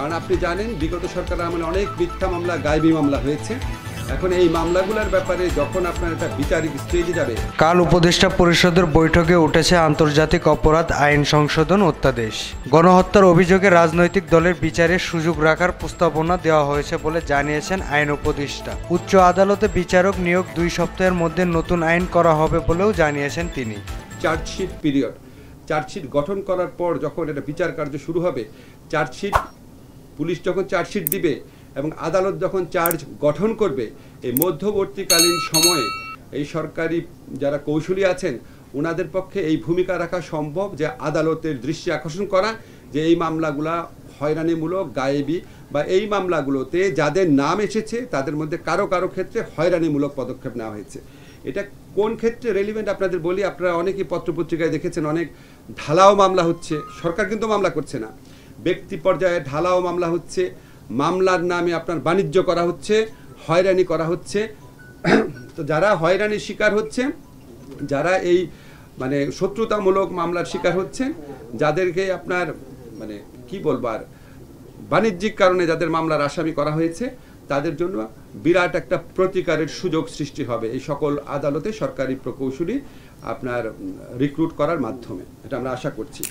কারণ আপনি জানেন বিগত সরকারের আমলে অনেক মিথ্যা মামলা, গায়েবী মামলা হয়েছে। এখন এই মামলাগুলোর ব্যাপারে যখন আপনার একটা বিচারিক স্টেজে যাবে। কাল উপদেষ্টা পরিষদের বৈঠকে উঠেছে আন্তর্জাতিক অপরাধ আইন সংশোধন অধ্যাদেশ। গণহত্যার অভিযোগে রাজনৈতিক দলের বিচারের সুযোগ রাখার প্রস্তাবনা দেওয়া হয়েছে বলে জানিয়েছেন আইন উপদেষ্টা। উচ্চ আদালতে বিচারক নিয়োগ 2 সপ্তাহের মধ্যে নতুন আইন করা হবে বলেও জানিয়েছেন তিনি। চার্জশিট পিরিয়ড, চার্জশিট গঠন করার পর যখন এটা বিচার কার্য শুরু হবে, চার্জশিট পুলিশ যখন চার্জশিট দিবে এবং আদালত যখন চার্জ গঠন করবে, এই মধ্যবর্তীকালীন সময়ে এই সরকারি যারা কৌশলী আছেন ওনাদের পক্ষে এই ভূমিকা রাখা সম্ভব যে আদালতের দৃষ্টি আকর্ষণ করা যে এই মামলাগুলা হয়রানিমূলক, গায়েবী বা এই মামলাগুলোতে যাদের নাম এসেছে তাদের মধ্যে কারো কারো ক্ষেত্রে হয়রানিমূলক পদক্ষেপ নেওয়া হয়েছে। এটা কোন ক্ষেত্রে রেলিভেন্ট আপনাদের বলি, আপনারা অনেকেই পত্রপত্রিকায় দেখেছেন অনেক ঢালাও মামলা হচ্ছে, সরকার কিন্তু মামলা করছে না, ব্যক্তি পর্যায়ে ঢালাও মামলা হচ্ছে, মামলার নামে আপনার বাণিজ্য করা হচ্ছে, হয়রানি করা হচ্ছে। তো যারা হয়রানির শিকার হচ্ছে, যারা এই মানে শত্রুতামূলক মামলার শিকার হচ্ছে, যাদেরকে আপনার মানে কি বলবো আর বাণিজ্যিক কারণে যাদের মামলার আসামি করা হয়েছে তাদের জন্য বিরাট একটা প্রতিকারের সুযোগ সৃষ্টি হবে এই সকল আদালতে সরকারি প্রকৌশলী আপনার রিক্রুট করার মাধ্যমে। এটা আমরা আশা করছি।